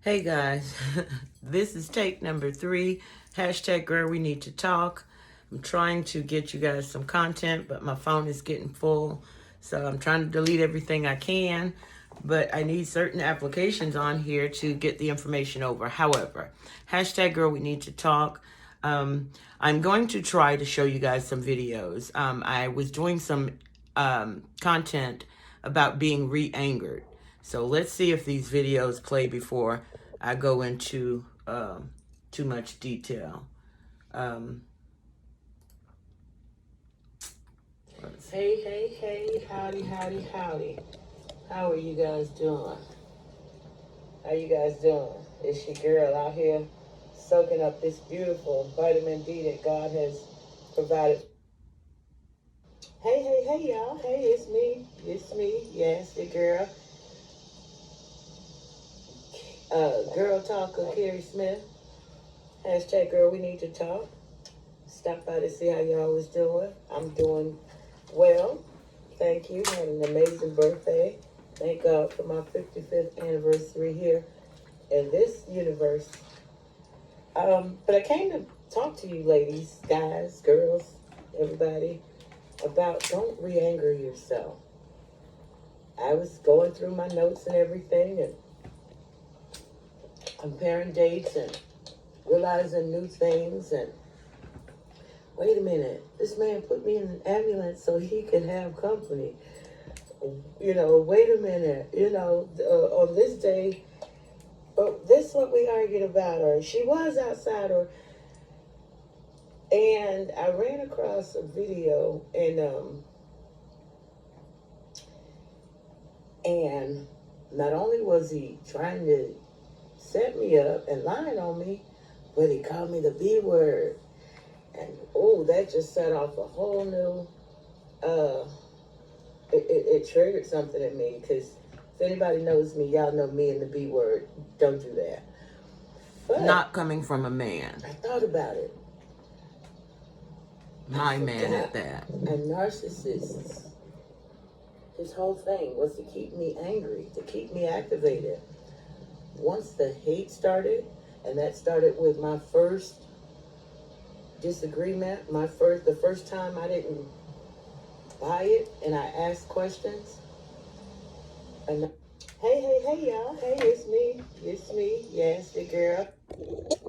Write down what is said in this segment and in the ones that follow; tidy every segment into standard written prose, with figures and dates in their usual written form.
Hey guys, this is take number 3, hashtag Girl We Need to Talk. I'm trying to get you guys some content, but my phone is getting full. So I'm trying to delete everything I can, but I need certain applications on here to get the information over. However, hashtag Girl We Need to Talk. I'm going to try to show you guys some videos. I was doing some content about being re-angered. So let's see if these videos play before I go into too much detail. Hey, howdy. How are you guys doing? How you guys doing? It's your girl out here soaking up this beautiful vitamin D that God has provided. Hey, y'all. Hey, it's me. Yes, your girl. Girl Talker, Carrie Smith. Hashtag Girl We Need to Talk. Stop by to see how y'all was doing. I'm doing well. Thank you. Had an amazing birthday. Thank God for my 55th anniversary here in this universe. But I came to talk to you ladies, guys, girls, everybody, about don't re-anger yourself. I was going through my notes and everything and comparing dates and realizing new things, and wait a minute, this man put me in an ambulance so he could have company. Wait a minute, on this day, this is what we argued about, or she was outside, and I ran across a video, and not only was he trying to set me up and lying on me, but he called me the B word. And that just set off a whole new, it triggered something in me, because if anybody knows me, y'all know me and the B word. Don't do that. But not coming from a man. I thought about it. My man at that. A narcissist. His whole thing was to keep me angry, to keep me activated. Once the hate started, and that started with my first disagreement, the first time I didn't buy it, and I asked questions. And hey, y'all. Hey, it's me. Yes, the girl.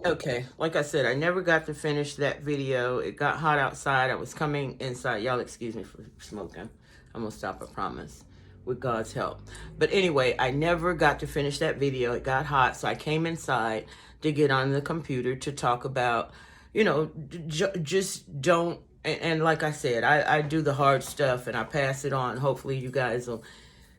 Okay, like I said, I never got to finish that video. It got hot outside. I was coming inside. Y'all excuse me for smoking. I'm gonna stop, I promise, with God's help. But anyway, I never got to finish that video. It got hot, so I came inside to get on the computer to talk about, just don't, and like I said, I do the hard stuff and I pass it on. Hopefully you guys will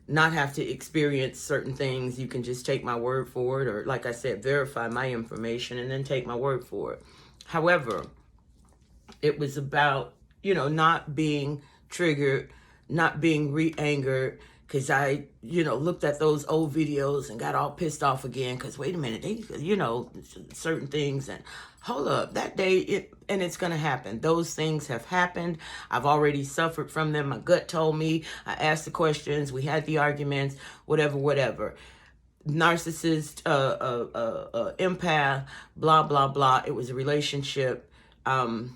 not have to experience certain things. You can just take my word for it, or like I said, verify my information and then take my word for it. However, it was about, not being triggered, not being re-angered, because I, looked at those old videos and got all pissed off again, because wait a minute, they, certain things, and hold up, that day, and it's going to happen. Those things have happened. I've already suffered from them. My gut told me. I asked the questions. We had the arguments, whatever. Narcissist, empath, blah, blah, blah. It was a relationship, and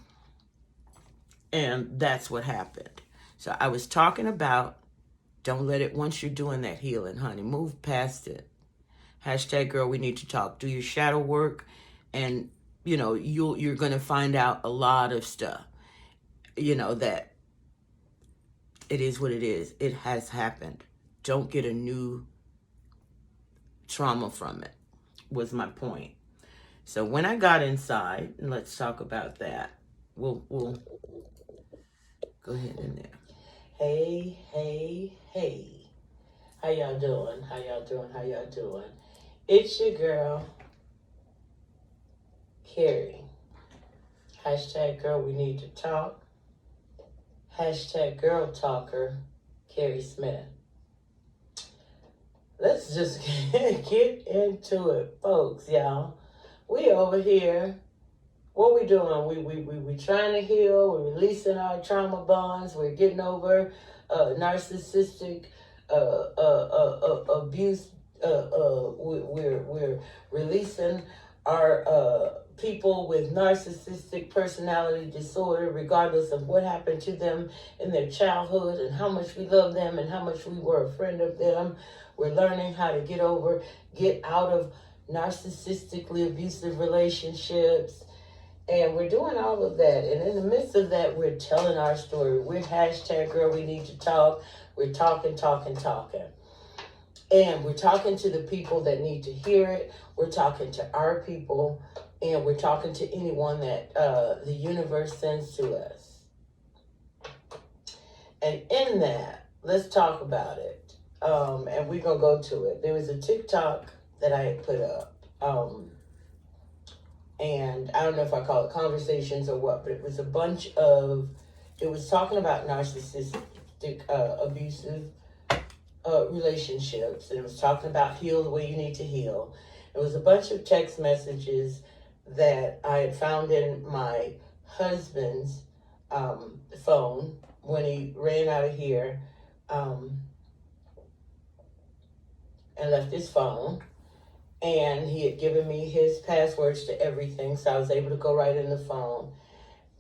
that's what happened. So I was talking about, don't let it, once you're doing that healing, honey, move past it. Hashtag Girl We Need to Talk. Do your shadow work, and you're going to find out a lot of stuff, that it is what it is. It has happened. Don't get a new trauma from it, was my point. So when I got inside, and let's talk about that. We'll go ahead in there. Hey. How y'all doing? It's your girl, Carrie. Hashtag Girl We Need to Talk. Hashtag Girl Talker, Carrie Smith. Let's just get into it, folks, y'all. We over here. What we doing? We trying to heal. We're releasing our trauma bonds. We're getting over narcissistic abuse we're releasing our people with narcissistic personality disorder, regardless of what happened to them in their childhood and how much we love them and how much we were a friend of them. We're learning how to get out of narcissistically abusive relationships. And we're doing all of that. And in the midst of that, we're telling our story. We're hashtag GirlWeNeedToTalk. We're talking. And we're talking to the people that need to hear it. We're talking to our people. And we're talking to anyone that the universe sends to us. And in that, let's talk about it. And we're going to go to it. There was a TikTok that I had put up. And I don't know if I call it conversations or what, but it was it was talking about narcissistic, abusive relationships. And it was talking about heal the way you need to heal. It was a bunch of text messages that I had found in my husband's phone when he ran out of here and left his phone. And he had given me his passwords to everything, so I was able to go right in the phone.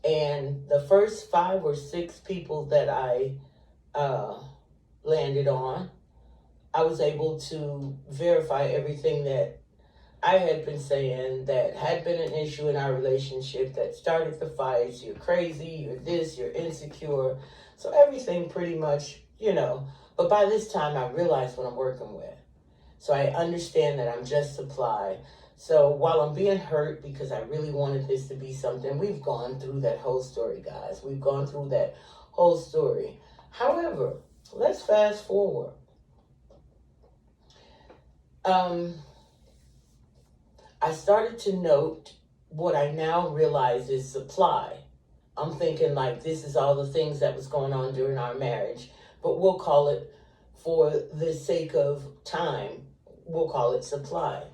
And the first 5 or 6 people that I landed on, I was able to verify everything that I had been saying that had been an issue in our relationship, that started the fights. You're crazy, you're this, you're insecure. So everything pretty much, But by this time, I realized what I'm working with. So I understand that I'm just supply. So while I'm being hurt because I really wanted this to be something, we've gone through that whole story, guys. We've gone through that whole story. However, let's fast forward. I started to note what I now realize is supply. I'm thinking like this is all the things that was going on during our marriage, but we'll call it, for the sake of time, we'll call it supply.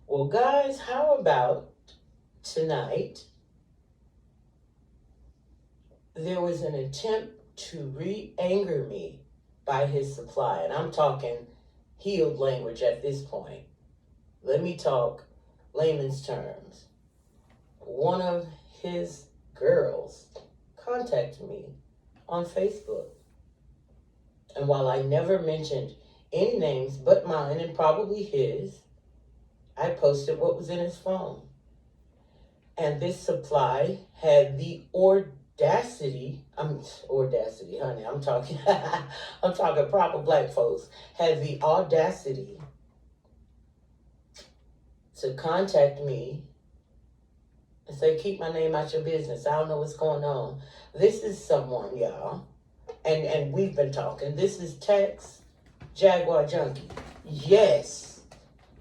Well, guys, how about tonight? There was an attempt to re-anger me by his supply. And I'm talking healed language at this point. Let me talk layman's terms. One of his girls contacted me on Facebook. And while I never mentioned any names but mine and probably his, I posted what was in his phone. And this supply had the audacity, honey, I'm talking proper black folks, had the audacity to contact me and say, keep my name out your business. I don't know what's going on. This is someone, y'all. And we've been talking. This is Tex Jaguar Junkie. Yes.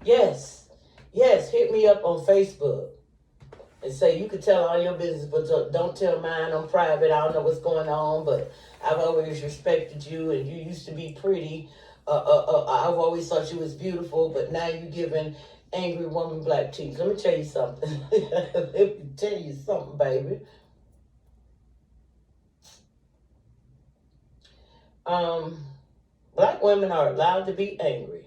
Hit me up on Facebook and say you could tell all your business, but don't tell mine on private. I don't know what's going on, but I've always respected you, and you used to be pretty. I've always thought you was beautiful, but now you're giving angry woman black teeth. Let me tell you something. Let me tell you something, baby. Black women are allowed to be angry.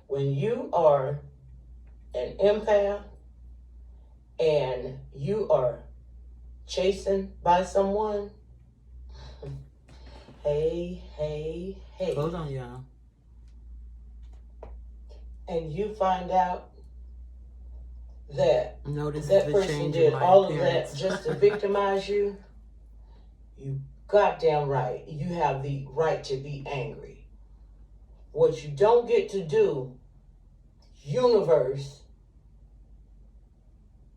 When you are an empath and you are chasing by someone, hey. Hold on, y'all. And you find out that Notice that the person change did in my all appearance. of that just to victimize you, you goddamn right. You have the right to be angry. What you don't get to do, universe,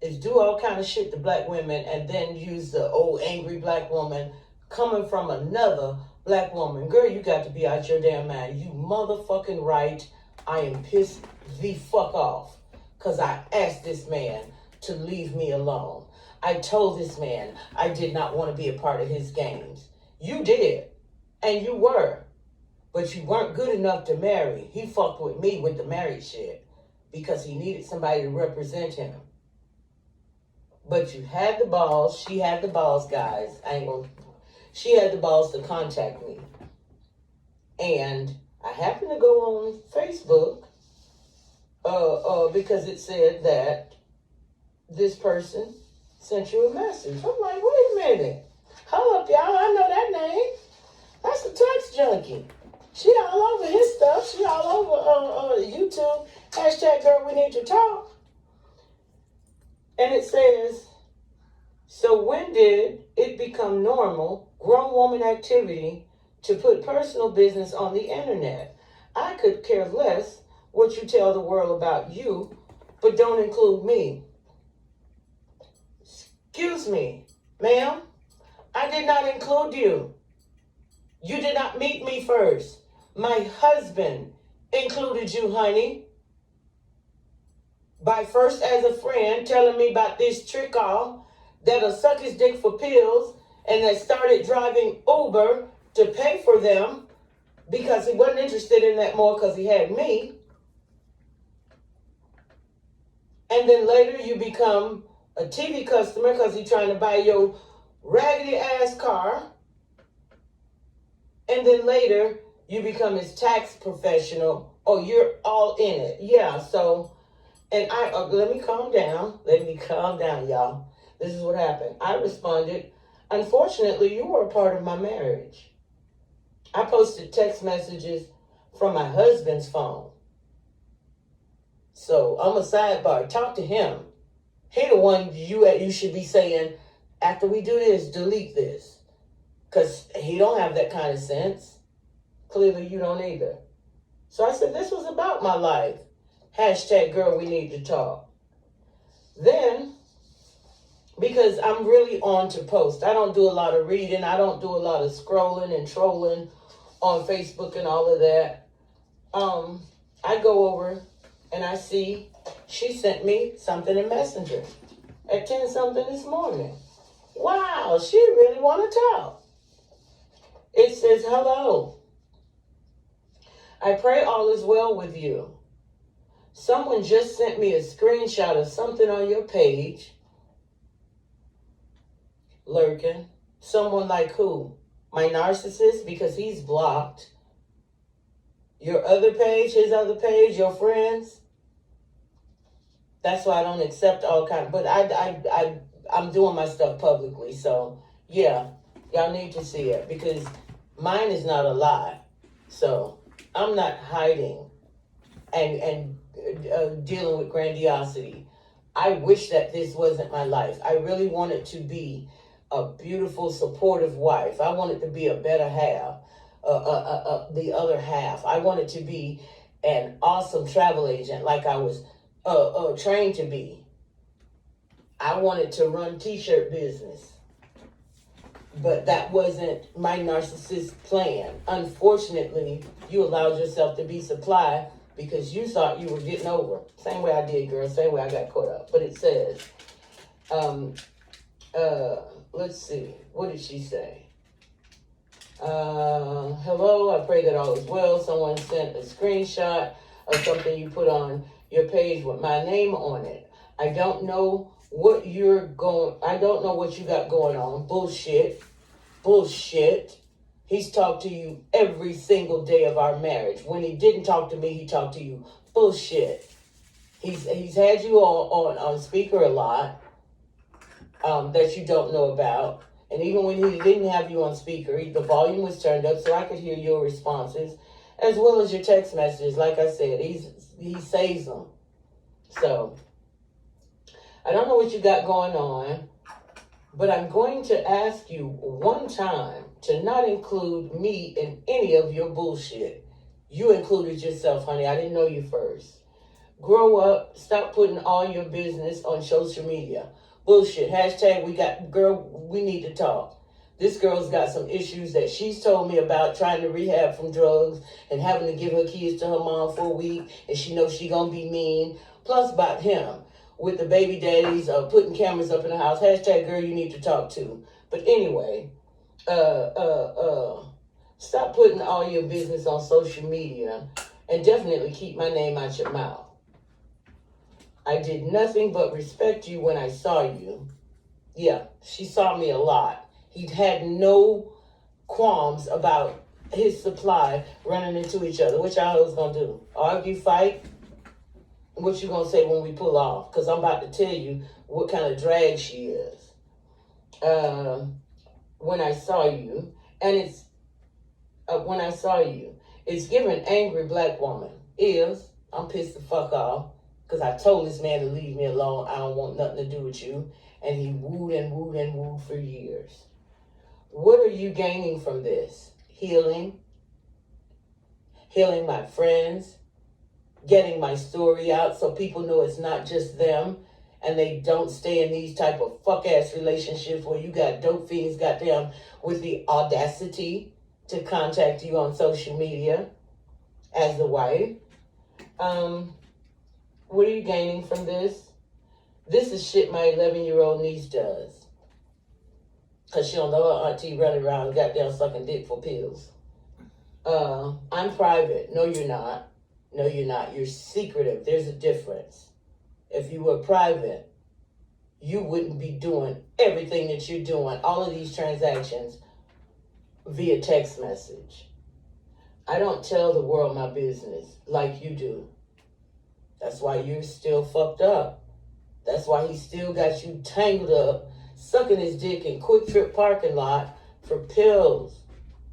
is do all kind of shit to black women and then use the old angry black woman coming from another black woman. Girl, you got to be out your damn mind. You motherfucking right. I am pissed the fuck off because I asked this man to leave me alone. I told this man I did not want to be a part of his games. You did, and you were, but you weren't good enough to marry. He fucked with me with the married shit because he needed somebody to represent him. But you had the balls, she had the balls, guys. She had the balls to contact me. And I happened to go on Facebook because it said that this person sent you a message. I'm like, wait a minute. Hold up, y'all. I know that name. That's the text junkie. She all over his stuff. She all over YouTube. Hashtag GirlWeNeedToTalk. And it says, so when did it become normal, grown woman activity, to put personal business on the internet? I could care less what you tell the world about you, but don't include me. Excuse me, ma'am. I did not include you. You did not meet me first. My husband included you, honey. By first as a friend telling me about this trick off that'll suck his dick for pills, and that started driving Uber to pay for them because he wasn't interested in that more because he had me. And then later you become a TV customer because he's trying to buy your raggedy ass car. And then later you become his tax professional. Oh, you're all in it. Yeah, so, and let me calm down. Let me calm down, y'all. This is what happened. I responded, unfortunately, you were a part of my marriage. I posted text messages from my husband's phone. So I'm a sidebar. Talk to him. He the one you should be saying, after we do this, delete this. Because he don't have that kind of sense. Clearly you don't either. So I said, this was about my life. Hashtag girl, we need to talk. Then, because I'm really on to post. I don't do a lot of reading. I don't do a lot of scrolling and trolling on Facebook and all of that. I go over and I see she sent me something in Messenger at 10 something this morning. Wow, she really want to talk. It says, hello. I pray all is well with you. Someone just sent me a screenshot of something on your page. Lurking. Someone like who? My narcissist, because he's blocked. Your other page, his other page, your friends. That's why I don't accept all kinds. But I'm doing my stuff publicly. So, yeah, y'all need to see it. Because mine is not a lie. So, I'm not hiding and dealing with grandiosity. I wish that this wasn't my life. I really wanted to be a beautiful, supportive wife. I wanted to be a better half, the other half. I wanted to be an awesome travel agent like I was trained to be. I wanted to run t-shirt business. But that wasn't my narcissist plan. Unfortunately, you allowed yourself to be supplied because you thought you were getting over. Same way I did, girl. Same way I got caught up. But it says, let's see. What did she say? Hello, I pray that all is well. Someone sent a screenshot of something you put on your page with my name on it. I don't know what you got going on. Bullshit. He's talked to you every single day of our marriage. When he didn't talk to me, he talked to you. Bullshit. He's had you on speaker a lot that you don't know about. And even when he didn't have you on speaker, the volume was turned up so I could hear your responses, as well as your text messages. Like I said, he saves them. So, I don't know what you got going on, but I'm going to ask you one time to not include me in any of your bullshit. You included yourself, honey. I didn't know you first. Grow up. Stop putting all your business on social media. Bullshit. Hashtag we need to talk. This girl's got some issues that she's told me about, trying to rehab from drugs and having to give her kids to her mom for a week, and she knows she gonna be mean. Plus about him with the baby daddies putting cameras up in the house. Hashtag girl you need to talk to. But anyway, stop putting all your business on social media, and definitely keep my name out your mouth. I did nothing but respect you when I saw you. Yeah, she saw me a lot. He'd had no qualms about his supply running into each other. What y'all was gonna do? Argue, fight? What you gonna say when we pull off? Because I'm about to tell you what kind of drag she is. When I saw you, and it's when I saw you, it's giving angry black woman. I'm pissed the fuck off because I told this man to leave me alone. I don't want nothing to do with you, and he wooed and wooed and wooed for years. What are you gaining from this? Healing my friends, getting my story out so people know it's not just them and they don't stay in these type of fuck-ass relationships where you got dope fiends goddamn with the audacity to contact you on social media as the wife. What are you gaining from this? This is shit my 11-year-old niece does. Because she don't know her auntie running around goddamn sucking dick for pills. I'm private. No, you're not. No, you're not. You're secretive. There's a difference. If you were private, you wouldn't be doing everything that you're doing, all of these transactions, via text message. I don't tell the world my business like you do. That's why you're still fucked up. That's why he still got you tangled up, sucking his dick in Quick Trip parking lot for pills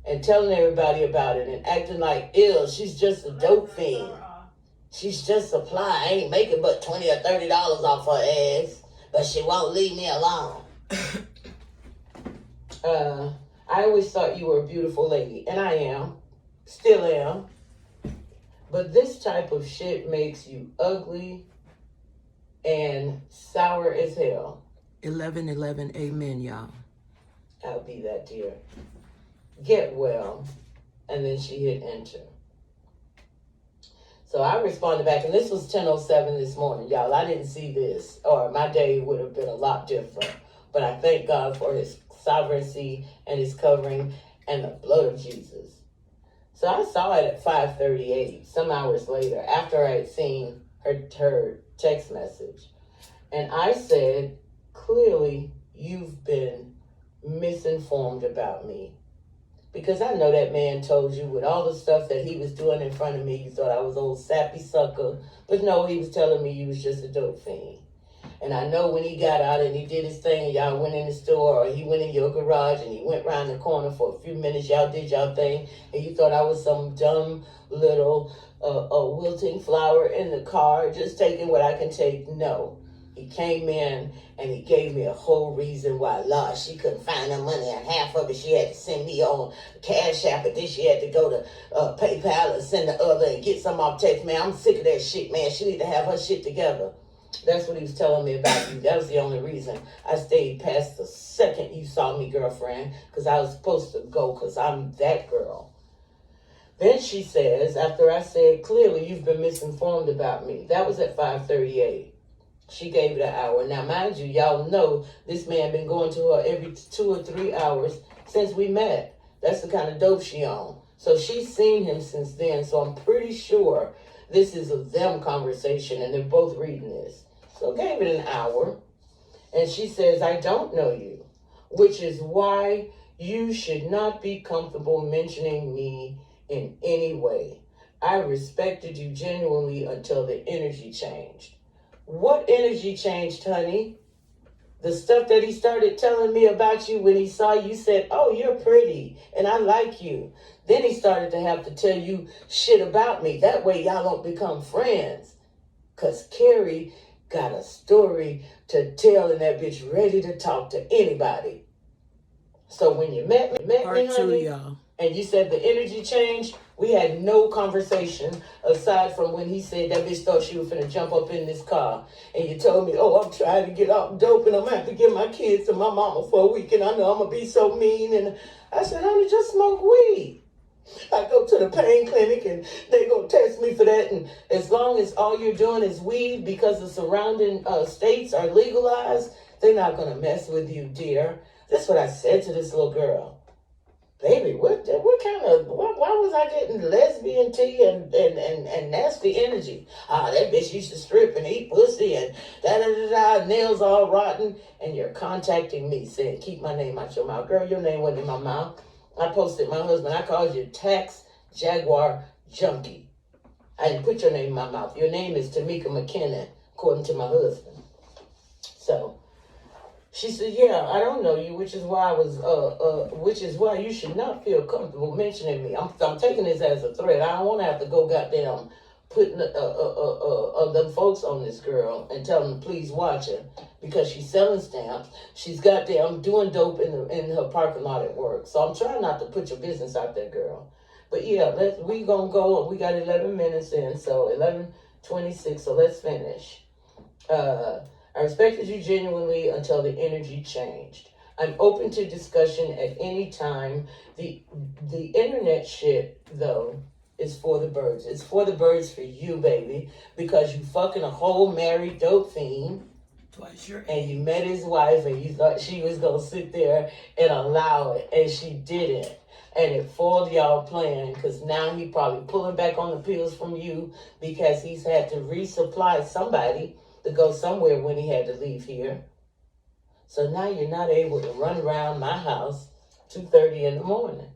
and telling everybody about it and acting like, ew, she's just a dope fiend. She's just supply. I ain't making but $20 or $30 off her ass, but she won't leave me alone. I always thought you were a beautiful lady, and I am. Still am. But this type of shit makes you ugly and sour as hell. 11:11, amen, y'all. I'll be that, dear. Get well. And then she hit enter. So I responded back, and this was 10:07 this morning, y'all. I didn't see this, or my day would have been a lot different. But I thank God for his sovereignty and his covering and the blood of Jesus. So I saw it at 5:38, some hours later, after I had seen her text message. And I said, clearly, you've been misinformed about me. Because I know that man told you with all the stuff that he was doing in front of me, you thought I was old sappy sucker. But no, he was telling me you was just a dope fiend. And I know when he got out and he did his thing and y'all went in the store, or he went in your garage and he went around the corner for a few minutes, y'all did y'all thing, and you thought I was some dumb little wilting flower in the car, just taking what I can take. No. He came in and he gave me a whole reason why, Lord, she couldn't find her money, and half of it she had to send me on Cash App, and then she had to go to PayPal and send the other and get some off text. Man, I'm sick of that shit, man. She need to have her shit together. That's what he was telling me about you. That was the only reason I stayed past the second you saw me, girlfriend, because I was supposed to go because I'm that girl. Then she says, after I said, clearly you've been misinformed about me. That was at 5:38. She gave it an hour. Now, mind you, y'all know this man been going to her every 2 or 3 hours since we met. That's the kind of dope she on. So she's seen him since then. So I'm pretty sure this is a them conversation and they're both reading this. So gave it an hour. And she says, I don't know you, which is why you should not be comfortable mentioning me in any way. I respected you genuinely until the energy changed. What energy changed, honey? The stuff that he started telling me about you when he saw you, said, oh, you're pretty and I like you. Then he started to have to tell you shit about me. That way y'all don't become friends. Because Carrie got a story to tell and that bitch ready to talk to anybody. So when you met me, honey, y'all. And you said the energy changed, we had no conversation aside from when he said that bitch thought she was finna jump up in this car. And you told me, oh, I'm trying to get off dope and I'm going to have to give my kids to my mama for a week and I know I'm going to be so mean. And I said, honey, just smoke weed. I go to the pain clinic and they going to test me for that. And as long as all you're doing is weed because the surrounding states are legalized, they're not going to mess with you, dear. That's what I said to this little girl. Baby, what kind of, why was I getting lesbian tea and nasty energy? That bitch used to strip and eat pussy and da-da-da-da, nails all rotten. And you're contacting me saying, keep my name out your mouth. Girl, your name wasn't in my mouth. I posted my husband. I called you tax jaguar junkie. I didn't put your name in my mouth. Your name is Tamika McKinnon, according to my husband. So she said, yeah, I don't know you, which is why which is why you should not feel comfortable mentioning me. I'm taking this as a threat. I don't want to have to go goddamn putting them folks on this girl and telling them please watch her because she's selling stamps. She's goddamn doing dope in her parking lot at work. So I'm trying not to put your business out there, girl. But yeah, we gonna go. We got 11 minutes in, so 11:26. So let's finish. I respected you genuinely until the energy changed. I'm open to discussion at any time. The internet shit, though, is for the birds. It's for the birds for you, baby, because you fucking a whole married dope fiend. Twice your age. And you met his wife and you thought she was going to sit there and allow it, and she didn't. And it foiled y'all plan because now he probably pulling back on the pills from you because he's had to resupply somebody to go somewhere when he had to leave here. So now you're not able to run around my house 2:30 in the morning.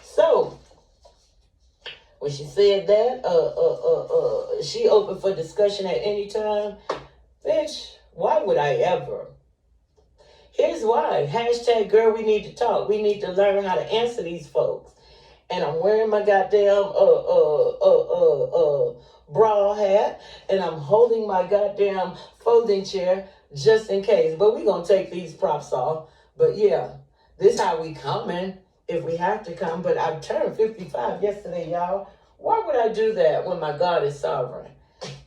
So when she said that, she open for discussion at any time. Bitch, why would I ever? Here's why. Hashtag girl, we need to talk. We need to learn how to answer these folks. And I'm wearing my goddamn bra hat, and I'm holding my goddamn folding chair just in case. But we're going to take these props off. But yeah, this how we coming if we have to come. But I turned 55 yesterday, y'all. Why would I do that when my God is sovereign?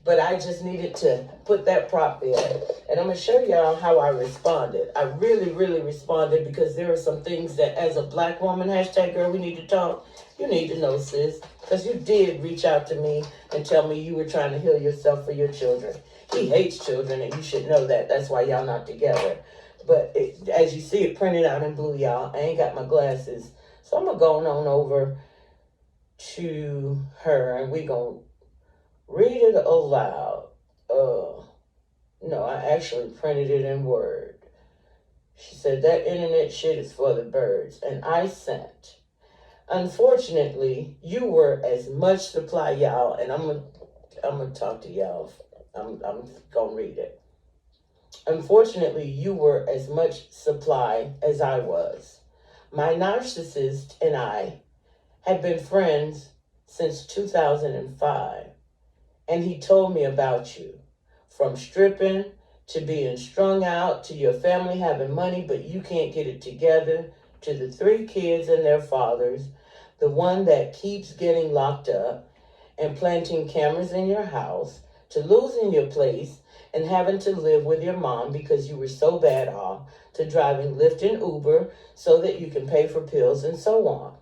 But I just needed to put that prop there. And I'm going to show y'all how I responded. I really, really responded because there are some things that as a black woman, hashtag girl, we need to talk, you need to know, sis. Because you did reach out to me and tell me you were trying to heal yourself for your children. He hates children, and you should know that. That's why y'all not together. But as you see it printed out in blue, y'all, I ain't got my glasses. So I'm going to go on over to her, and we going to read it aloud. No, I actually printed it in Word. She said, that internet shit is for the birds. And I sent. Unfortunately, you were as much supply, y'all, and I'm gonna talk to y'all. I'm gonna read it. Unfortunately, you were as much supply as I was. My narcissist and I had been friends since 2005. And he told me about you, from stripping to being strung out to your family having money, but you can't get it together, to the 3 kids and their fathers, the one that keeps getting locked up and planting cameras in your house, to losing your place and having to live with your mom because you were so bad off, to driving Lyft and Uber so that you can pay for pills and so on.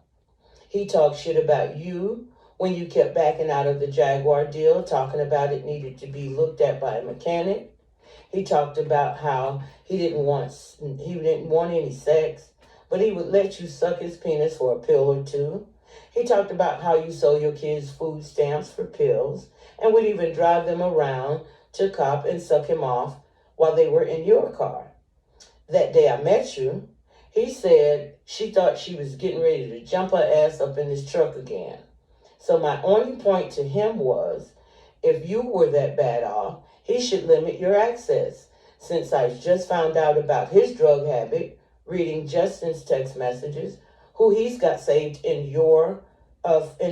He talked shit about you when you kept backing out of the Jaguar deal, talking about it needed to be looked at by a mechanic. He talked about how he didn't want any sex, but he would let you suck his penis for a pill or two. He talked about how you sold your kids food stamps for pills and would even drive them around to cop and suck him off while they were in your car. That day I met you, he said she thought she was getting ready to jump her ass up in his truck again. So my only point to him was, if you were that bad off, he should limit your access. Since I just found out about his drug habit, reading Justin's text messages, who he's got saved in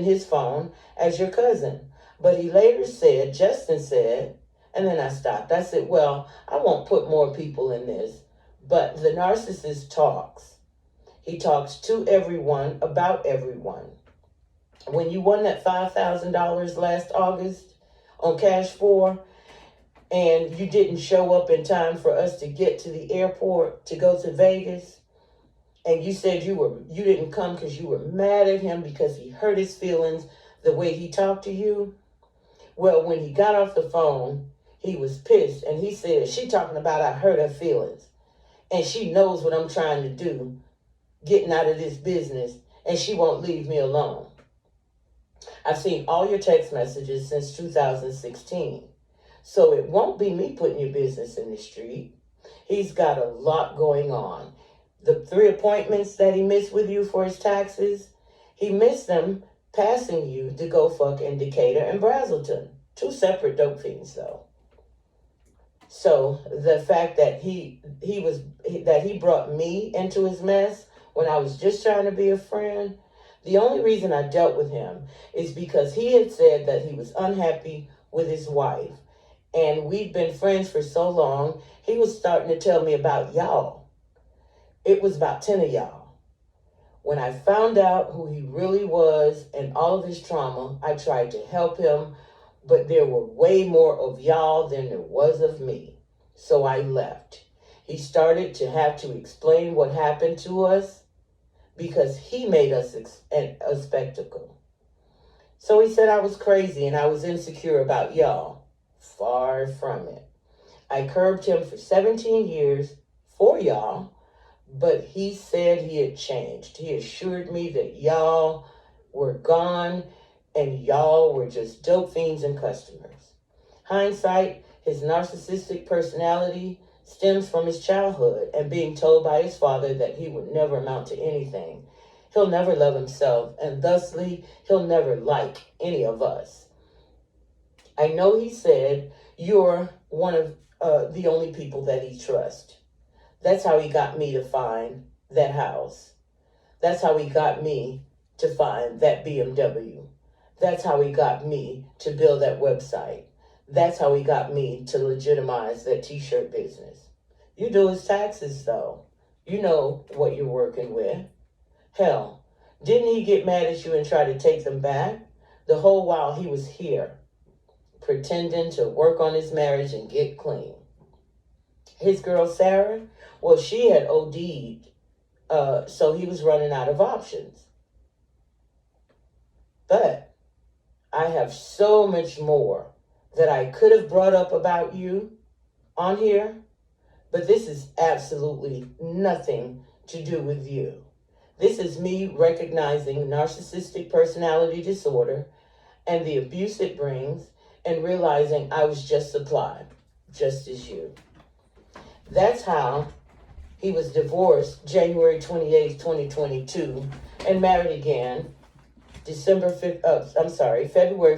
his phone as your cousin. But he later said, Justin said, and then I stopped. I said, well, I won't put more people in this, but the narcissist talks. He talks to everyone about everyone. When you won that $5,000 last August on Cash 4 and you didn't show up in time for us to get to the airport to go to Vegas, and you said you didn't come because you were mad at him because he hurt his feelings the way he talked to you. Well, when he got off the phone, he was pissed, and he said, she talking about I hurt her feelings, and she knows what I'm trying to do, getting out of this business, and she won't leave me alone. I've seen all your text messages since 2016. So it won't be me putting your business in the street. He's got a lot going on. The 3 appointments that he missed with you for his taxes, he missed them passing you to go fuck in Decatur and Brazelton. 2 separate dope fiends, though. So the fact that he brought me into his mess when I was just trying to be a friend, the only reason I dealt with him is because he had said that he was unhappy with his wife. And we'd been friends for so long, he was starting to tell me about y'all. It was about 10 of y'all. When I found out who he really was and all of his trauma, I tried to help him, but there were way more of y'all than there was of me. So I left. He started to have to explain what happened to us because he made us a spectacle. So he said I was crazy and I was insecure about y'all. Far from it. I curbed him for 17 years for y'all, but he said he had changed. He assured me that y'all were gone and y'all were just dope fiends and customers. Hindsight, his narcissistic personality stems from his childhood and being told by his father that he would never amount to anything. He'll never love himself, and thusly, he'll never like any of us. I know he said you're one of the only people that he trusts. That's how he got me to find that house. That's how he got me to find that BMW. That's how he got me to build that website. That's how he got me to legitimize that t-shirt business. You do his taxes, though. You know what you're working with. Hell, didn't he get mad at you and try to take them back? The whole while he was here, pretending to work on his marriage and get clean. His girl, Sarah, well, she had OD'd, so he was running out of options. But I have so much more that I could have brought up about you on here, but this is absolutely nothing to do with you. This is me recognizing narcissistic personality disorder and the abuse it brings and realizing I was just supplied, just as you. That's how he was divorced January 28th, 2022, and married again February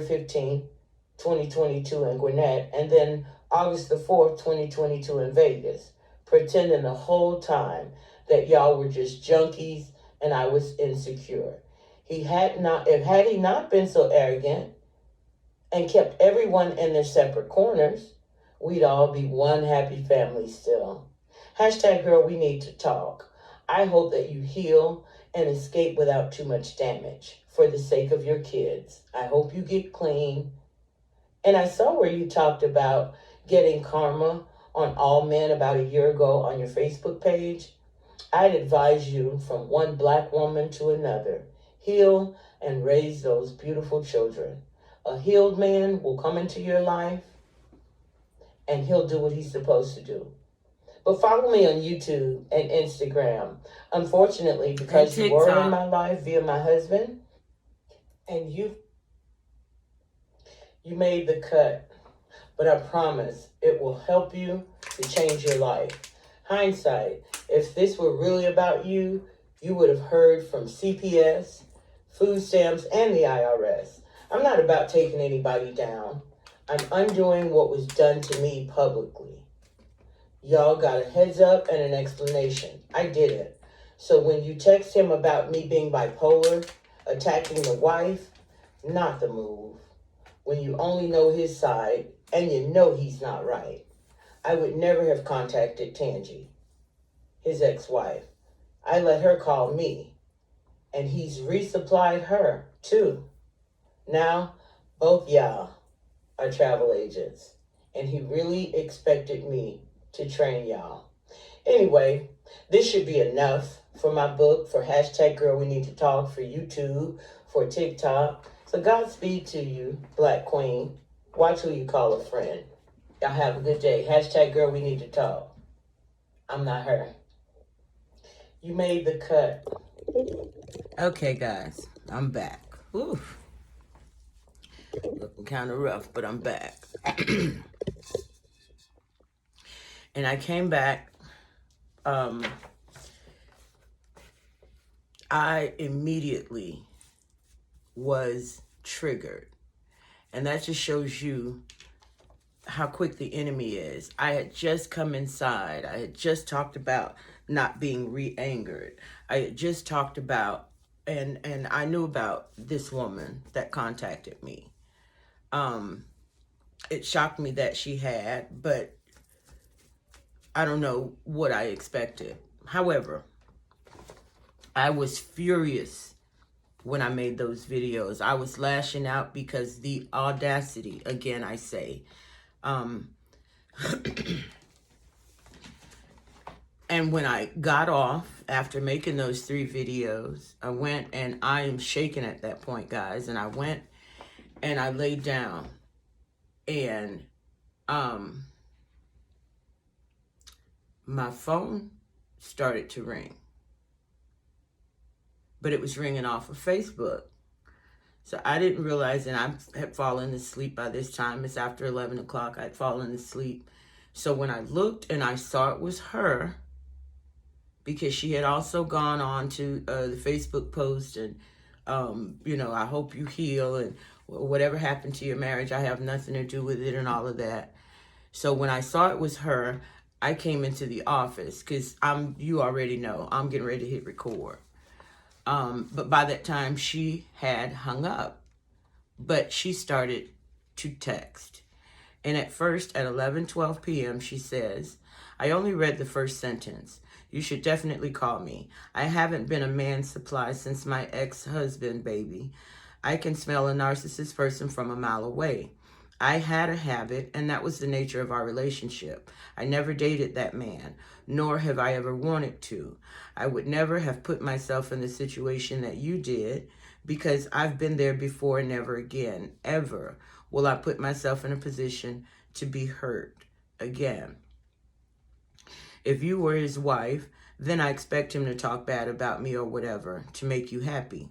15th, 2022 in Gwinnett, and then August the 4th, 2022 in Vegas, pretending the whole time that y'all were just junkies and I was insecure. Had he not been so arrogant and kept everyone in their separate corners, we'd all be one happy family still. Hashtag girl, we need to talk. I hope that you heal and escape without too much damage for the sake of your kids. I hope you get clean. And I saw where you talked about getting karma on all men about a year ago on your Facebook page. I'd advise you from one black woman to another. Heal and raise those beautiful children. A healed man will come into your life and he'll do what he's supposed to do. But follow me on YouTube and Instagram. Unfortunately, because you were in my life via my husband, and you made the cut. But I promise it will help you to change your life. Hindsight, if this were really about you, you would have heard from CPS, food stamps, and the IRS. I'm not about taking anybody down. I'm undoing what was done to me publicly. Y'all got a heads up and an explanation. I did it. So when you text him about me being bipolar, attacking the wife, not the move. When you only know his side and you know he's not right. I would never have contacted Tangi, his ex-wife. I let her call me, and he's resupplied her too. Now, both y'all are travel agents, and he really expected me to train y'all. Anyway, this should be enough for my book, for hashtag Girl We Need to Talk, for YouTube, for TikTok. So Godspeed to you, Black Queen. Watch who you call a friend. Y'all have a good day. Hashtag Girl We Need to Talk. I'm not her. You made the cut. Okay, guys, I'm back. Oof. Looking kind of rough, but I'm back. And I came back I immediately was triggered. And that just shows you how quick the enemy is. I had just come inside. I had just talked about not being re-angered. I had just talked about, and I knew about this woman that contacted me. It shocked me that she had, but I don't know what I expected. However, I was furious when I made those videos. I was lashing out because the audacity, again, I say, and when I got off after making those 3 videos, I went, and I am shaking at that point, guys, and I went and I laid down, and my phone started to ring, but it was ringing off of Facebook. So I didn't realize, and I had fallen asleep by this time. It's after 11 o'clock. I'd fallen asleep. So when I looked and I saw it was her, because she had also gone on to the Facebook post and, I hope you heal, and whatever happened to your marriage, I have nothing to do with it, and all of that. So when I saw it was her, I came into the office because you already know, I'm getting ready to hit record. But by that time, she had hung up. But she started to text. And at first, at 11:12 p.m., she says, I only read the first sentence. You should definitely call me. I haven't been a man's supply since my ex-husband, baby. I can smell a narcissist person from a mile away. I had a habit, and that was the nature of our relationship. I never dated that man, nor have I ever wanted to. I would never have put myself in the situation that you did, because I've been there before and never again, ever, will I put myself in a position to be hurt again. If you were his wife, then I expect him to talk bad about me or whatever to make you happy.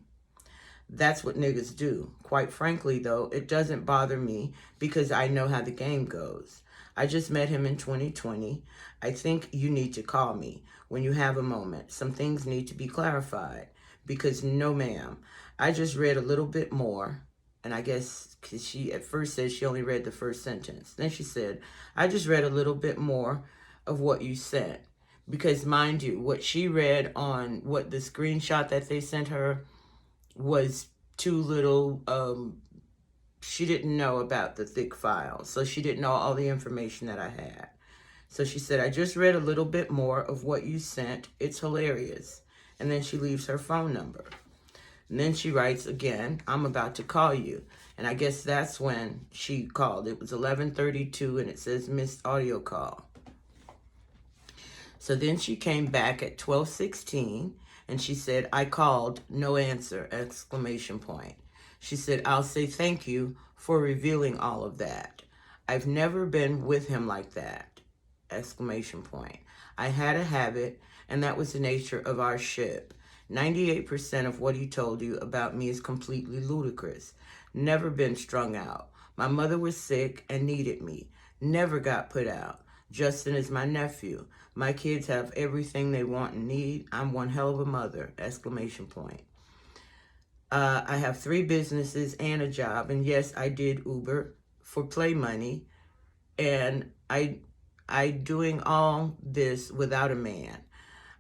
That's what niggas do. Quite frankly, though, it doesn't bother me because I know how the game goes. I just met him in 2020. I think you need to call me when you have a moment. Some things need to be clarified because no, ma'am. I just read a little bit more. And I guess because she at first said she only read the first sentence. Then she said, I just read a little bit more of what you sent. Because mind you, what she read on what the screenshot that they sent her was too little. She didn't know about the thick file. So she didn't know all the information that I had. So she said, I just read a little bit more of what you sent. It's hilarious. And then she leaves her phone number. And then she writes again, I'm about to call you. And I guess that's when she called. It was 11:32 and it says missed audio call. So then she came back at 12:16 and she said, I called, no answer, exclamation point. She said, I'll say thank you for revealing all of that. I've never been with him like that, exclamation point. I had a habit, and that was the nature of our ship. 98% of what he told you about me is completely ludicrous. Never been strung out. My mother was sick and needed me. Never got put out. Justin is my nephew. My kids have everything they want and need. I'm one hell of a mother, exclamation point. I have 3 businesses and a job. And yes, I did Uber for play money. And I doing all this without a man.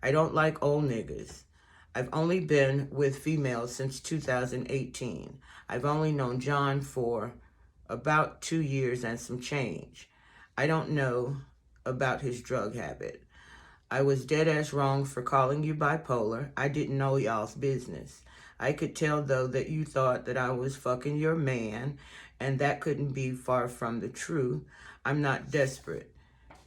I don't like old niggas. I've only been with females since 2018. I've only known John for about 2 years and some change. I don't know about his drug habit. I was dead ass wrong for calling you bipolar. I didn't know y'all's business. I could tell, though, that you thought that I was fucking your man, and that couldn't be far from the truth. I'm not desperate.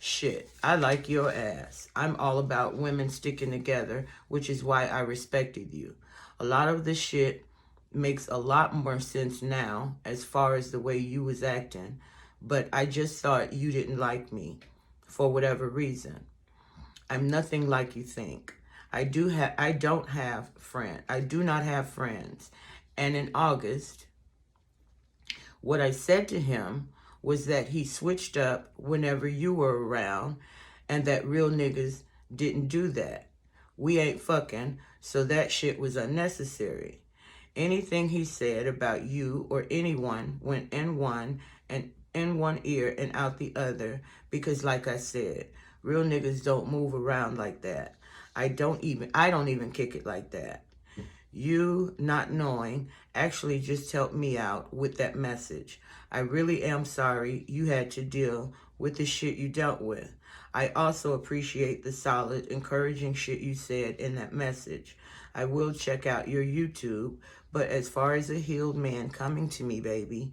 Shit, I like your ass. I'm all about women sticking together, which is why I respected you. A lot of the shit makes a lot more sense now as far as the way you was acting, but I just thought you didn't like me for whatever reason. I'm nothing like you think. I do not have friends. And in August, what I said to him was that he switched up whenever you were around and that real niggas didn't do that. We ain't fucking, So that shit was unnecessary. Anything he said about you or anyone went in one and in one ear and out the other, because like I said, real niggas don't move around like that. I don't even kick it like that. You not knowing actually just helped me out with that message. I really am sorry you had to deal with the shit you dealt with. I also appreciate the solid, encouraging shit you said in that message. I will check out your YouTube, but as far as a healed man coming to me, baby,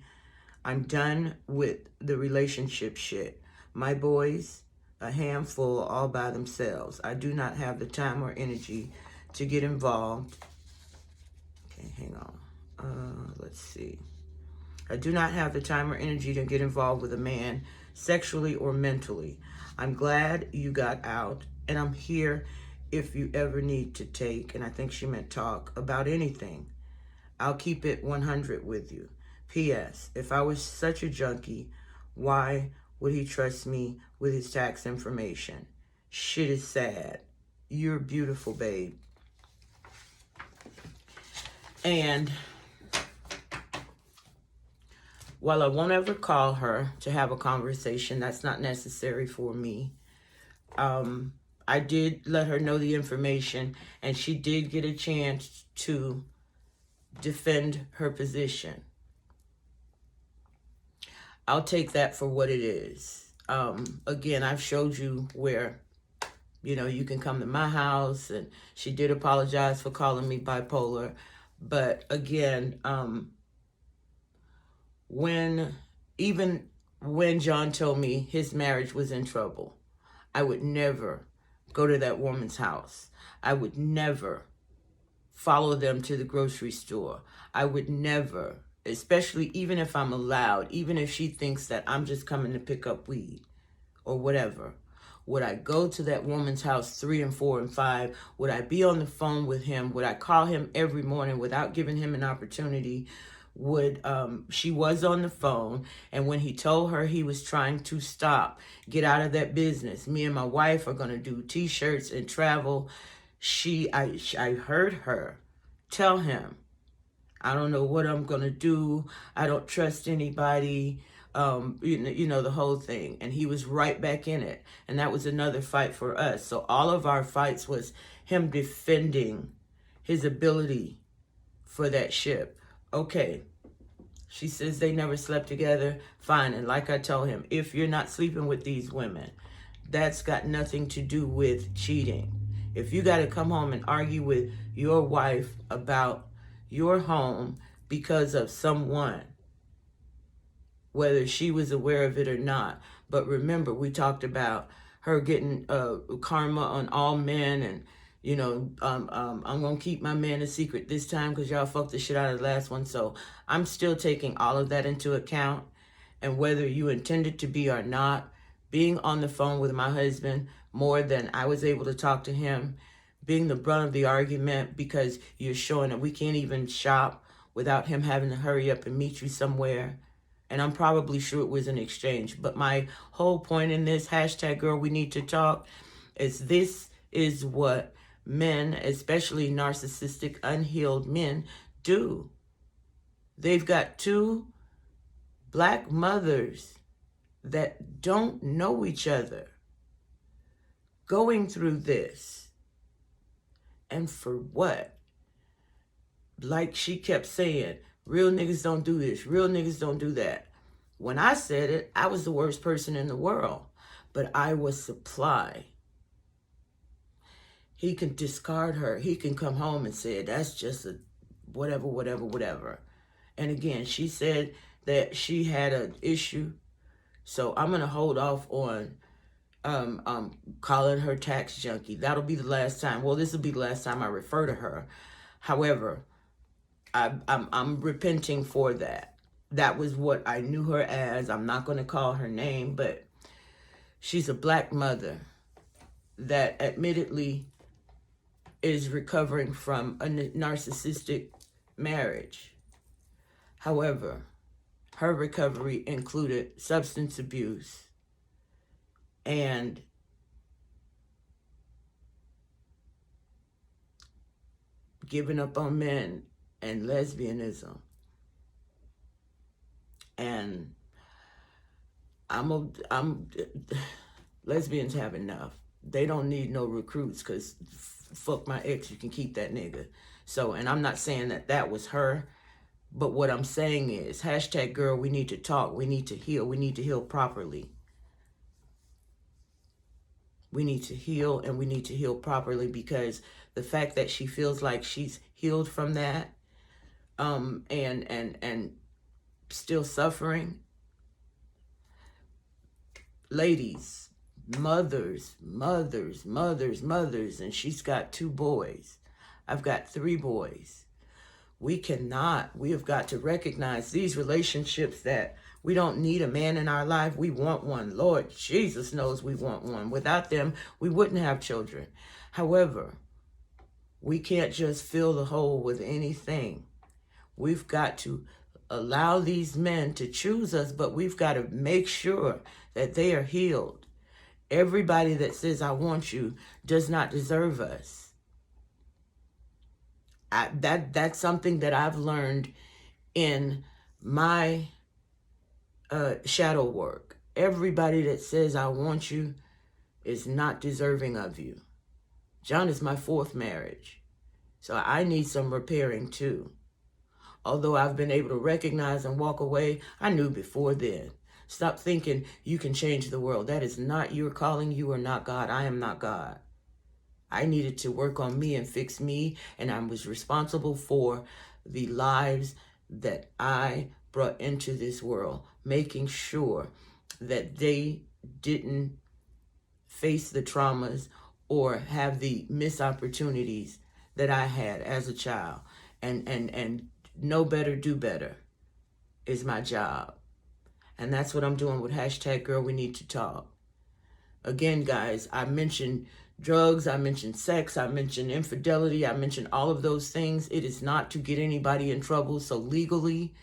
I'm done with the relationship shit. My boys, a handful all by themselves. I do not have the time or energy to get involved. Okay, hang on. Let's see. I do not have the time or energy to get involved with a man sexually or mentally. I'm glad you got out, and I'm here if you ever need to take, and I think she meant talk, about anything. I'll keep it 100 with you. P.S. If I was such a junkie, why would he trust me with his tax information? Shit is sad. You're beautiful, babe. And while I won't ever call her to have a conversation, that's not necessary for me. I did let her know the information, and she did get a chance to defend her position. I'll take that for what it is. Again, I've showed you where, you can come to my house, and she did apologize for calling me bipolar. But again, when John told me his marriage was in trouble, I would never go to that woman's house. I would never follow them to the grocery store. I would never, especially even if I'm allowed, even if she thinks that I'm just coming to pick up weed or whatever, would I go to that woman's house 3 and 4 and 5? Would I be on the phone with him? Would I call him every morning without giving him an opportunity? She was on the phone, and when he told her he was trying to get out of that business, me and my wife are going to do t-shirts and travel, I heard her tell him, I don't know what I'm going to do. I don't trust anybody. The whole thing. And he was right back in it. And that was another fight for us. So all of our fights was him defending his ability for that ship. Okay. She says they never slept together. Fine. And like I told him, if you're not sleeping with these women, that's got nothing to do with cheating. If you got to come home and argue with your wife about your home because of someone, whether she was aware of it or not. But remember, we talked about her getting karma on all men, and I'm gonna keep my man a secret this time because y'all fucked the shit out of the last one. So I'm still taking all of that into account, and whether you intended to be or not, being on the phone with my husband more than I was able to talk to him, being the brunt of the argument because you're showing that we can't even shop without him having to hurry up and meet you somewhere. And I'm probably sure it was an exchange. But my whole point in this #GirlWeNeedToTalk is this is what men, especially narcissistic, unhealed men, do. They've got 2 black mothers that don't know each other going through this. And for what? Like she kept saying, real niggas don't do this. Real niggas don't do that. When I said it, I was the worst person in the world. But I was supply. He can discard her. He can come home and say, that's just a whatever, whatever, whatever. And again, she said that she had an issue. So I'm going to hold off on calling her tax junkie. That'll be the last time. Well, this will be the last time I refer to her. However, I'm repenting for that. That was what I knew her as. I'm not going to call her name, but she's a black mother that admittedly is recovering from a narcissistic marriage. However, her recovery included substance abuse and giving up on men and lesbianism. And lesbians have enough. They don't need no recruits, because fuck my ex, you can keep that nigga. So, and I'm not saying that was her, but what I'm saying is, hashtag girl, we need to talk. We need to heal. We need to heal properly. We need to heal, and we need to heal properly, because the fact that she feels like she's healed from that, and still suffering. Ladies, mothers, and she's got 2 boys. I've got 3 boys. We have got to recognize these relationships, that we don't need a man in our life. We want one. Lord Jesus knows we want one. Without them, we wouldn't have children. However, we can't just fill the hole with anything. We've got to allow these men to choose us, but we've got to make sure that they are healed. Everybody that says, I want you, does not deserve us. That's something that I've learned in my shadow work. Everybody that says, I want you, is not deserving of you. John is my 4th marriage, so I need some repairing too. Although I've been able to recognize and walk away, I knew before then. Stop thinking you can change the world. That is not your calling. You are not God. I am not God. I needed to work on me and fix me, and I was responsible for the lives that I brought into this world, making sure that they didn't face the traumas or have the missed opportunities that I had as a child. And know better, do better is my job. And that's what I'm doing with hashtag Girl We Need to Talk. Again, guys, I mentioned drugs, I mentioned sex, I mentioned infidelity, I mentioned all of those things. It is not to get anybody in trouble. So legally,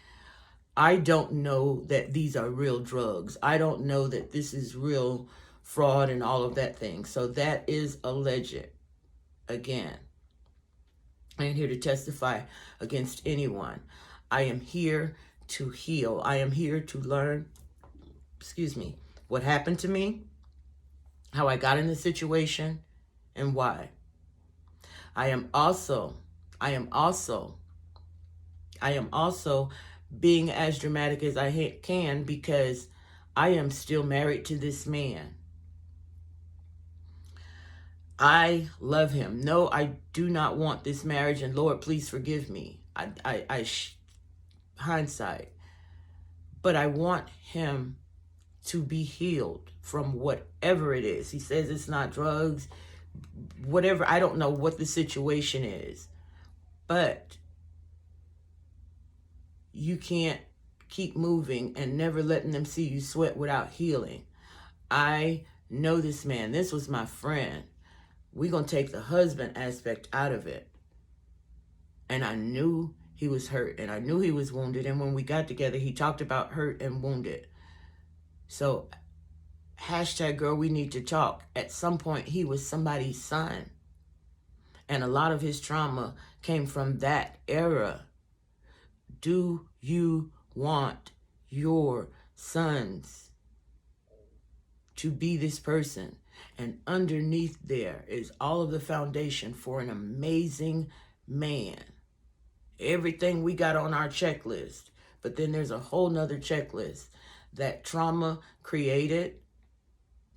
I don't know that these are real drugs. I don't know that this is real fraud and all of that thing. So that is alleged. Again, I ain't here to testify against anyone. I am here to heal. I am here to learn, what happened to me, how I got in the situation, and why. I am also being as dramatic as I can, because I am still married to this man. I love him. No, I do not want this marriage, and Lord, please forgive me. Hindsight. But I want him to be healed from whatever it is. He says it's not drugs, whatever. I don't know what the situation is. But you can't keep moving and never letting them see you sweat without healing. I know this man. This was my friend. We're going to take the husband aspect out of it. And I knew he was hurt, and I knew he was wounded. And when we got together, he talked about hurt and wounded. So, hashtag Girl We Need to Talk. At some point, he was somebody's son. And a lot of his trauma came from that era. Do you want your sons to be this person? And underneath there is all of the foundation for an amazing man. Everything we got on our checklist. But then there's a whole nother checklist that trauma created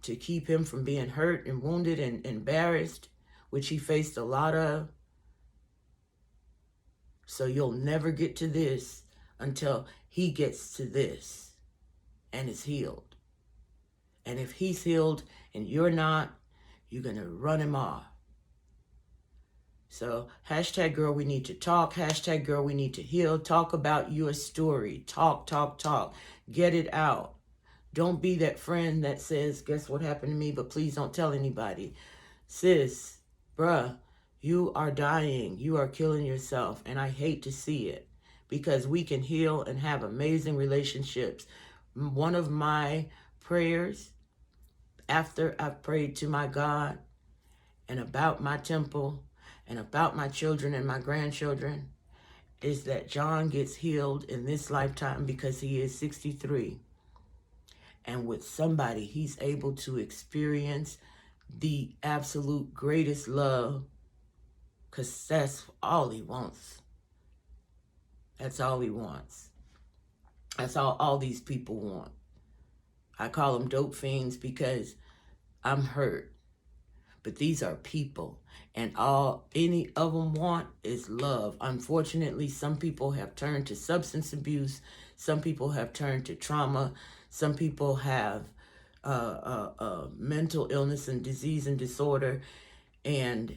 to keep him from being hurt and wounded and embarrassed, which he faced a lot of. So you'll never get to this until he gets to this and is healed. And if he's healed and you're not, you're going to run him off. So hashtag Girl We Need to Talk. Hashtag Girl We Need to Heal. Talk about your story. Talk. Get it out. Don't be that friend that says, guess what happened to me, but please don't tell anybody. Sis, bruh, you are dying. You are killing yourself. And I hate to see it, because we can heal and have amazing relationships. One of my prayers after I've prayed to my God and about my temple and about my children and my grandchildren is that John gets healed in this lifetime because he is 63. And with somebody, he's able to experience the absolute greatest love, because that's all he wants. That's all he wants. That's all these people want. I call them dope fiends because I'm hurt. But these are people, and all any of them want is love. Unfortunately, some people have turned to substance abuse. Some people have turned to trauma. Some people have mental illness and disease and disorder. And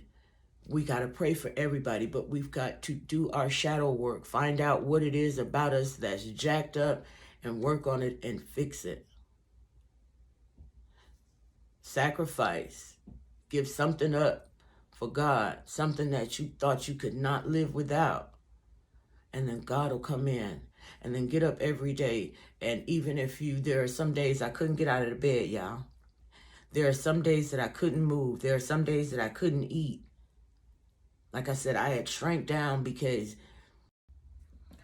we got to pray for everybody, but we've got to do our shadow work, find out what it is about us that's jacked up, and work on it and fix it. Sacrifice. Give something up for God, something that you thought you could not live without. And then God will come in. And then get up every day. And even if there are some days I couldn't get out of the bed, y'all. There are some days that I couldn't move. There are some days that I couldn't eat. Like I said, I had shrank down because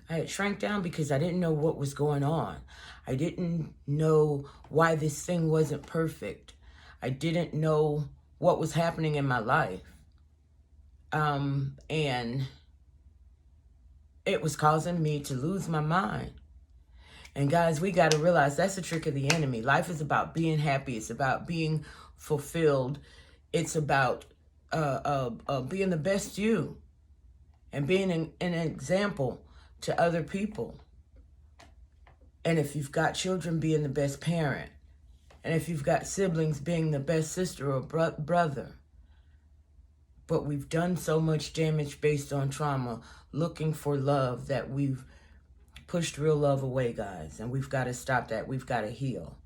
I didn't know what was going on. I didn't know why this thing wasn't perfect. I didn't know what was happening in my life. And it was causing me to lose my mind. And guys, we got to realize that's a trick of the enemy. Life is about being happy. It's about being fulfilled. It's about being the best you and being an example to other people. And if you've got children, being the best parent. And if you've got siblings, being the best sister or brother. But we've done so much damage based on trauma, looking for love, that we've pushed real love away, guys. And we've got to stop that. We've got to heal.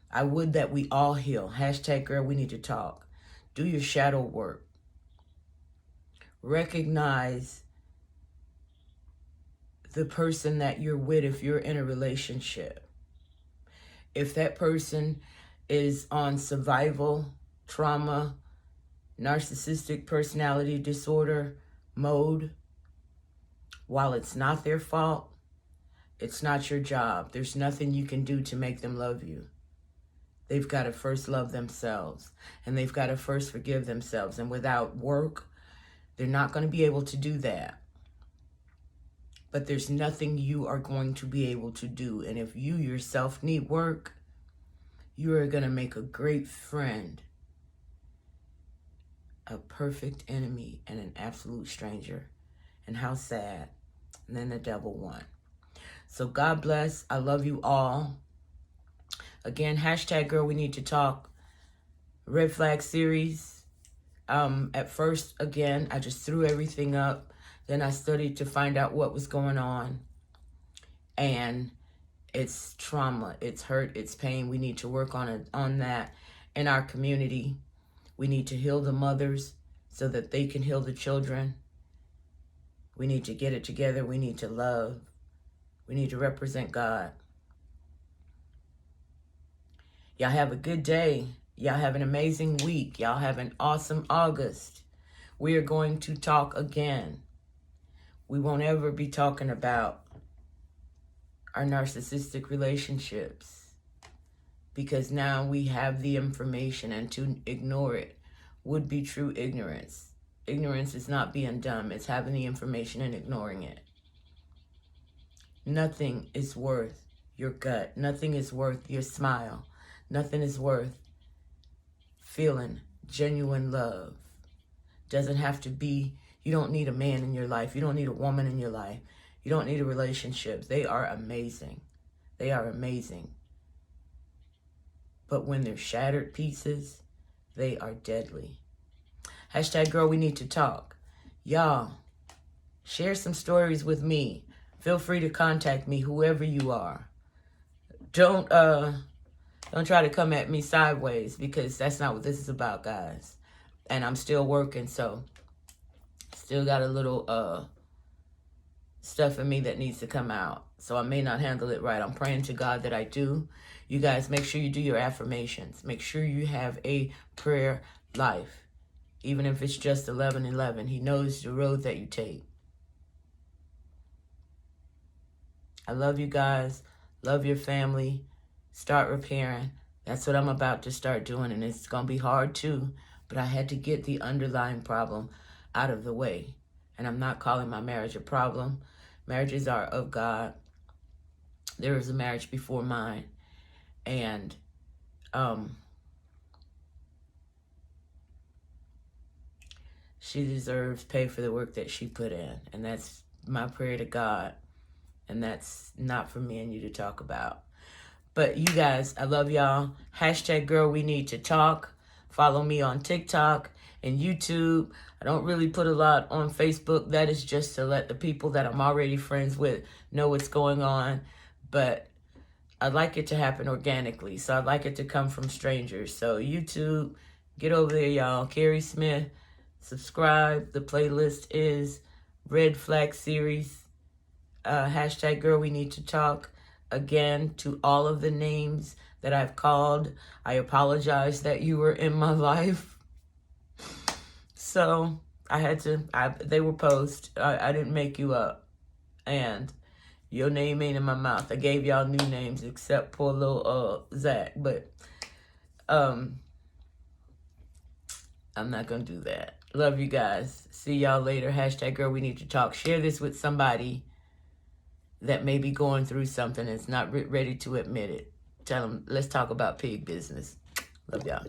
I would that we all heal. Hashtag GirlWeNeedToTalk. Do your shadow work. Recognize the person that you're with if you're in a relationship. If that person is on survival, trauma, narcissistic personality disorder mode, while it's not their fault, it's not your job. There's nothing you can do to make them love you. They've got to first love themselves, and they've got to first forgive themselves. And without work, they're not going to be able to do that. But there's nothing you are going to be able to do. And if you yourself need work, you are going to make a great friend, a perfect enemy, and an absolute stranger. And how sad. And then the devil won. So God bless. I love you all. Again, hashtag GirlWeNeedToTalk. Red Flag series. At first, again, I just threw everything up. Then I studied to find out what was going on. And it's trauma, it's hurt, it's pain. We need to work on that in our community. We need to heal the mothers so that they can heal the children. We need to get it together. We need to love. We need to represent God. Y'all have a good day. Y'all have an amazing week. Y'all have an awesome August. We are going to talk again. We won't ever be talking about our narcissistic relationships, because now we have the information, and to ignore it would be true ignorance. Ignorance is not being dumb. It's having the information and ignoring it. Nothing is worth your gut. Nothing is worth your smile. Nothing is worth feeling genuine love. Doesn't have to be, you don't need a man in your life. You don't need a woman in your life. You don't need a relationship. They are amazing. They are amazing. But when they're shattered pieces, they are deadly. Hashtag GirlWeNeedToTalk. Y'all, share some stories with me. Feel free to contact me, whoever you are. Don't try to come at me sideways, because that's not what this is about, guys. And I'm still working, so still got a little stuff in me that needs to come out. So I may not handle it right. I'm praying to God that I do. You guys, make sure you do your affirmations. Make sure you have a prayer life. even if it's just 11:11. He knows the road that you take. I love you guys. Love your family. Start repairing. That's what I'm about to start doing, and it's going to be hard too, but I had to get the underlying problem out of the way. And I'm not calling my marriage a problem. Marriages are of God. There was a marriage before mine, and she deserves pay for the work that she put in, and that's my prayer to God, and that's not for me and you to talk about. But you guys, I love y'all. Hashtag GirlWeNeedToTalk. Follow me on TikTok and YouTube. I don't really put a lot on Facebook. That is just to let the people that I'm already friends with know what's going on. But I'd like it to happen organically. So I'd like it to come from strangers. So YouTube, get over there, y'all. Carrie Smith, subscribe. The playlist is Red Flag Series. Hashtag GirlWeNeedToTalk. Again, to all of the names that I've called, I apologize that you were in my life. So I had to, they were posts. I didn't make you up. And your name ain't in my mouth. I gave y'all new names except poor little Zach. But I'm not going to do that. Love you guys. See y'all later. Hashtag GirlWeNeedToTalk. Share this with somebody that may be going through something and is not ready to admit it. Tell them, let's talk about pig business. Love y'all.